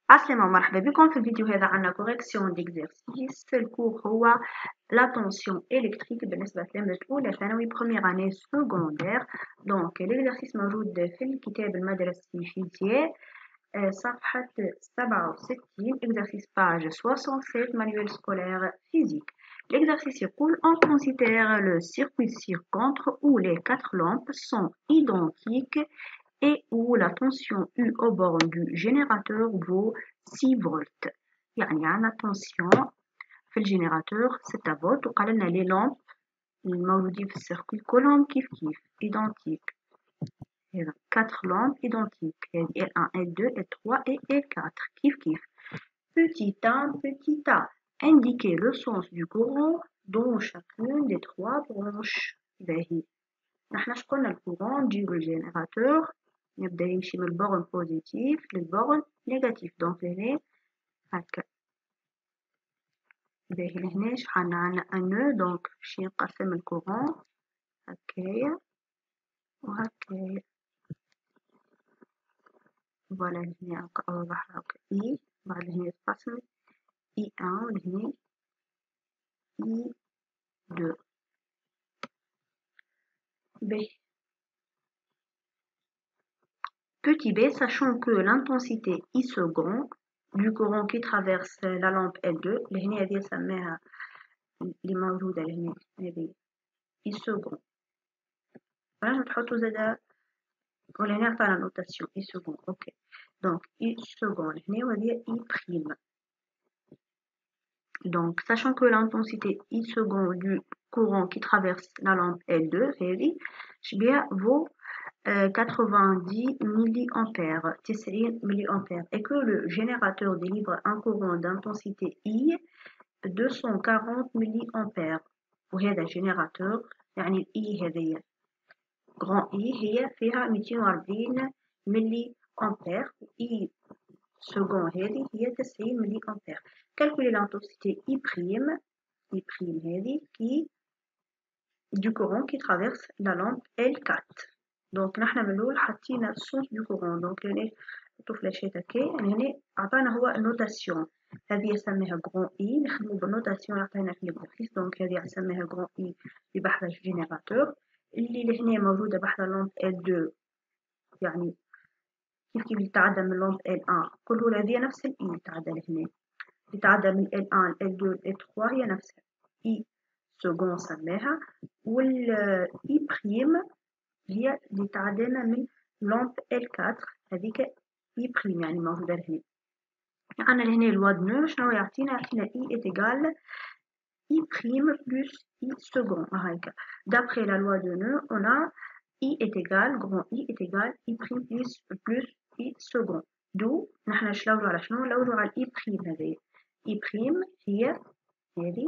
عسلامة ومرحبا بكم في الفيديو هذا. عنا كوريكسيون ديكزرسيس. الكور هو لاتونسيون إلكتريك بالنسبة للتلامذة الأولى ثانوي بروميير أني سكوندير. دونك الإكزرسيس موجود في الكتاب المدرسي فيزياء صفحة 67 إكزرسيس باج 67 مانيوال سكولير فيزيك. L'exercice يقول on considère le circuit ci-contre où les 4 lampes sont identiques et où la tension U au borne du générateur vaut 6 volts. يعني عندنا tension في الجينيراتور 6 فولت وقال لنا لي لامب الموجودين في السيركوي كلهم كيف identique. هذا 4 lampes identiques هذه L1 L2 L3 et L4 كيف. Petit a indiquer le sens du courant dans chacune des 3 branches. باهي نحنا شقلنا الكورون نديرو الجينيراتور يبدا يمشي من البورن بوزيتيف للبورن نيجاتيف. دونك لهنا هكا باهي لهنا شحال عندنا ان نو. دونك باش نقسم الكورون هكايا وهكايا. فوالا لهنا هاكا اوضح هاكا اي بعد هنا تقسم اي ان ولهنا اي دو. باهي Petit b, sachant que l'intensité I seconde du courant qui traverse la lampe L2 اللي هنا هذه نسميها اللي موجودة لهنا هذه I seconde. راح تحطوا زادا ولا هنا عطانا نوتاسيون I seconde. اوكي دونك I seconde هنا وهذه I prime. Donc sachant que l'intensité I seconde du courant qui traverse la lampe L2 هذه شبيها vaut 90 milliampères, 90 milliampères, et que le générateur délivre un courant d'intensité I 240 milliampères. وهذا générateur يعني I هذه grand I هي فيها 240 milliampères I second هذه هي 90 milliampères. Calculer l'intensité I prime هذه qui du courant qui traverse la lampe L4. دونك نحنا من الاول حطينا السونس دو كورون. دونك هنا نحطو فلاشات هكا. يعني هنا عطانا هو النوتاسيون هذه يسميها غران اي. نخدمو بالنوتاسيون اللي عطانا في ليكزرسيس. دونك هذه يسميها غران اي اللي بحذا الجينيراتور اللي لهنا موجوده بحذا لامب L2 يعني كيف يتعدى من لامب L1 كله هذه نفس الاي يتعدى لهنا يتعدى من L1 L2 L3 هي نفسها اي سكون سماها. والاي بريم هي اللي تعدينا من لامب L4 هذيك اي بريم يعني موجوده لهنا. عندنا لهنا لوا دو نو شنو يعطينا اي اتيغال اي بريم بلس اي سكون هكا. دابخي لا لوا دو نو اون اي اتيغال غران اي اتيغال اي بريم بلس اي سكون. دو نحنا نلوجو على شنو؟ نلوجو على الاي بريم هذه. اي بريم هي هذه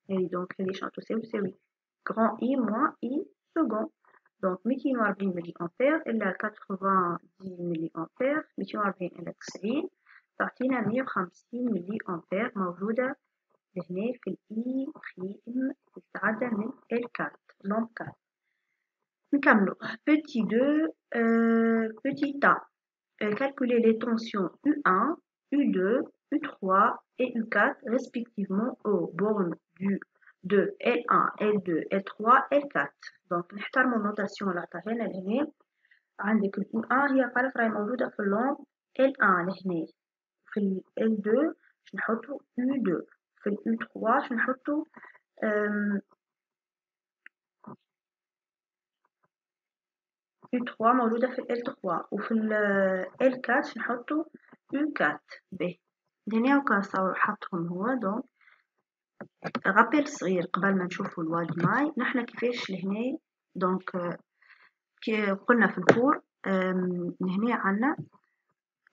دونك هذه شنو تساوي غران اي موان اي سكون. Donc 240 ملي إلا 90 ملي 240 إلى 90 تعطينا 150 ملي موجودة هنا في الإي بريم تتعدى من L4 لامب 4. نكملو petit 2 petit a calculer les tensions U1 U2 U3 et U4 respectivement aux bornes de L1 L2 L3 L4. دونك نحترمو النوتاسيون اللي عطاهالنا لهنا. عندك ال U1 هي قالت راهي موجودة في اللامب L1 لهنا. في ال L2 باش نحطو U2. في ال U3 باش نحطو U3 موجودة في ال L3 وفي ال L4 باش نحطو U4. باهي هنا هاكا حطهم هو. دونك رابيل صغير قبل ما نشوفو الواد ماي نحنا كيفاش لهنا. دونك كي قلنا في الكور هنا عنا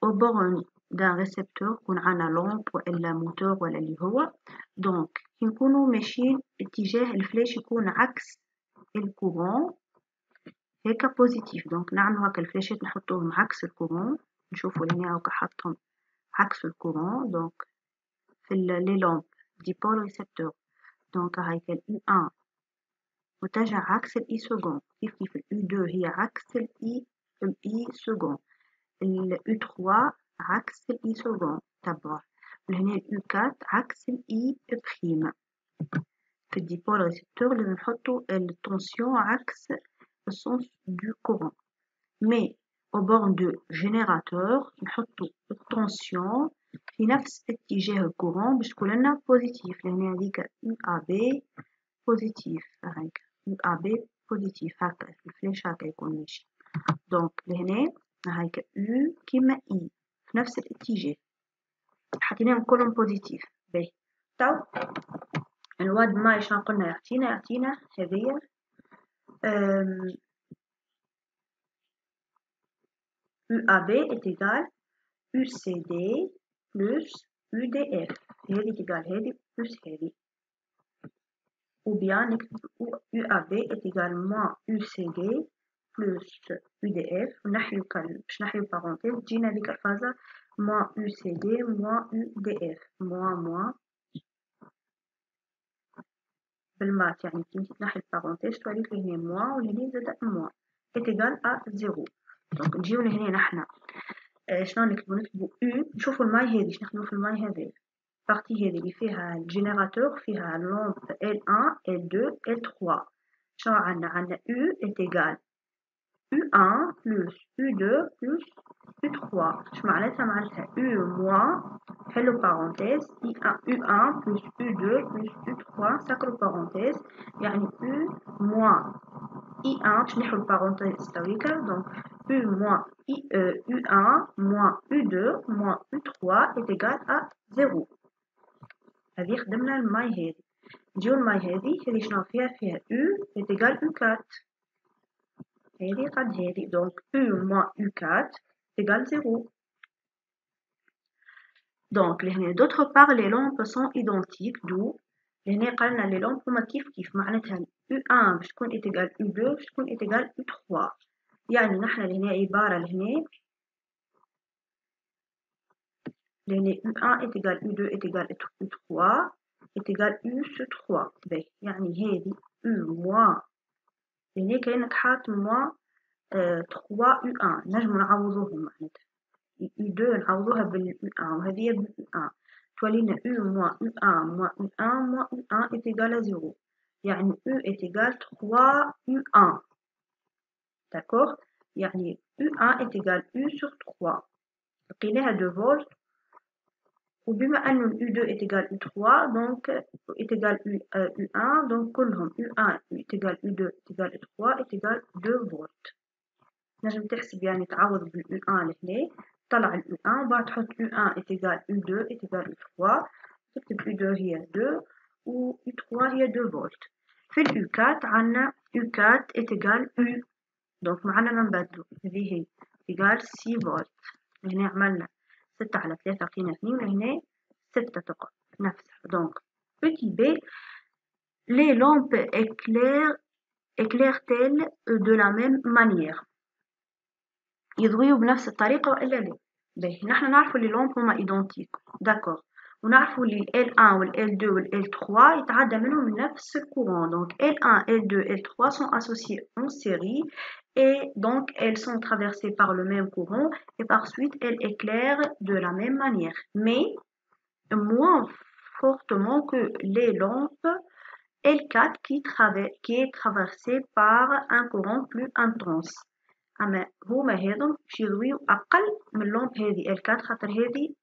au borne d'un récepteur يكون عنا لامب والا موتور ولا اللي هو. دونك كي نكونو ماشيين اتجاه الفلاش يكون عكس الكورون هيك بوزيتيف. دونك نعملو هكا الفلاشات نحطوهم عكس الكورون. نشوفو هنا هاكا حطهم عكس الكورون. دونك في لي لامب دي بول ريسبتور. دونك هايك ال U1 متجه عكس ال I second كيف ال U2 هي عكس ال I second ال U3 عكس ال I second تبعه وهنا ال U4 عكس ال I prime في الديبول ريسبتور لازم نحطو التونسيون عكس السونس دو كورون مي au borne de générateur نحطو التونسيون في نفس اتجاه الكورون باش تكون لنا بوزيتيف لأن هذيك UAB بوزيتيف هاكا UAB بوزيتيف هاكا في الفلاش هاكا يكون ماشي دونك لهنا هاكا U كيما I في نفس الاتجاه حطيناهم كلهم بوزيتيف باهي تو الواد ماي شنو قلنا يعطينا هذيا UAB est égal UCD plus UDF هذه تقال هذه plus هذه ou bien نكتب UAB est égal moins UCD plus UDF ونحيو باش نحيو بارونتيز تجينا هذيك الفازة moins UCD moins UDF moins بالمات يعني كي تنحي البارونتيز توليك لهنا موان ولهنا زاد موان est égal à 0 دونك نجيو لهنا نحنا شنو نكتبو U نشوفو الماي هذي شنو نخدمو في الماي هذي بارتي هذي اللي فيها الجينيراتور فيها لومب L1 L2 L3 شنو عندنا U est égal U1 plus U2 plus U3 اش معناتها U moins حلو بارونتيز U1 plus U2 plus U3 سكروا بارونتيز يعني U moins I1 باش نحو البارونتيز تويكا دونك U moins U1 moins U2 moins U3 est égal à 0 هذه خدمنا الماي هذه نجيو الماي هذه شنو فيها U est égal U4 هذه قد هذه donc U moins U4 égale 0 donc لهنا d'autre part les lampes sont identiques d'où لهنا قالنا لي لامب هما كيف معناتها U1 باش تكون est égal U2 باش تكون est égal U3 يعني نحنا لهنا عبارة لهنا U1 est égal U2 est égal U3 est égal U sur 3 باهي يعني هذه U moins لهنا كأنك حاط moins 3 U1 نجمو نعوضوهم معناتها U2 نعوضوها بال U1 وهذه بال U1 تولينا U moins U1 moins U1 moins U1 est égal à 0 يعني U est égal 3 U1 d'accord يعني U1 est égal U sur 3 لقيناها 2 فولت وبما أنه U2 est égal U3 donc est égal U1 donc كلهم U1 est égal U2 est égal U3 est égal 2 فولت نجم تحسب يعني تعوض بال U1 لهنا طلع ال U1 بعد تحط U1 est égal U2 est égal U3 تكتب U2 هي 2 و U3 هي 2 فولت في ال U4 عندنا U4 est égal U دونك معنا ما نبدلو هذه هي égal 6 فولت هنا عملنا 6 على 3 لقينا 2 وهنا 6 تقع نفسها دونك petit b les lampes éclairent-elles de la même manière يضويو بنفس الطريقة وإلا لا؟ باهي نحنا نعرفو لي لومب هما إيدونتيك داكور ونعرفو لي L1 وال L2 وال L3 يتعدى منهم نفس الكورون دونك L1 L2 L3 sont associés en série et donc elles sont traversées par le même courant et par suite elles éclairent de la même manière mais moins fortement que les lampes L4 qui est traversée par un courant plus intense أما هما هذم باش يضويو أقل من اللومب هذه L4 خاطر هذه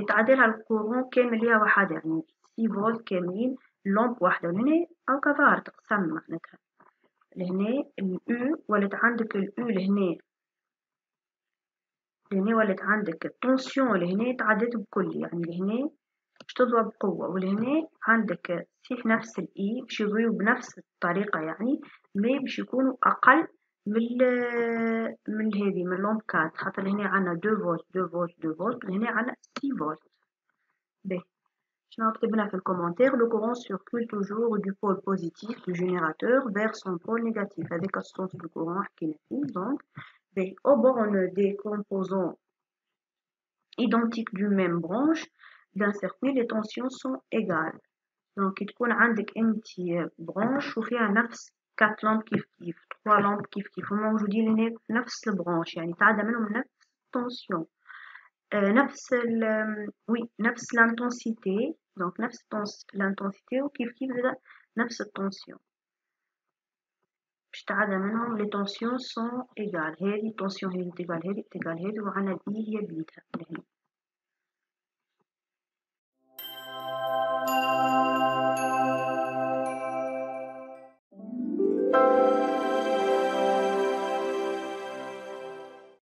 تعدلها الكورون كامل ليها وحدها يعني 6 فولت كاملين اللومب واحدة وهنا أو كظاهر تقسم معناتها لهنا الأو ولات عندك الأو لهنا ولات عندك التونسيون لهنا تعدت بكل يعني لهنا باش تضوى بقوة ولهنا عندك صحيح نفس الإي باش يضويو بنفس الطريقة يعني مي باش يكونوا أقل من هذه من لومب 4 خاطر هنا عندنا 2 فولت 2 فولت 2 فولت وهنا عندنا 6 فولت باهي شنو كتبنا في الكومنتير le courant circule toujours du pôle positif du générateur vers son pôle négatif هذاك السونس du courant حكينا فيه donc باهي au borne des composants identiques d'une même branche d'un circuit les tensions sont égales دونك تكون عندك انت برانش وفيها نفس 4 لامب كيف كيف 3 لامب كيف كيف هما موجودين هناك في نفس البرانش يعني تعدى منهم نفس التنسيون نفس ال وي نفس l'intensité دونك نفس l'intensité وكيف كيف زادا نفس التنسيون باش تعدى منهم لي تونسيون سون ايغال هذه تونسيون هذه تيغال هذه تيغال هذه وعندنا الاي هي بيتها هي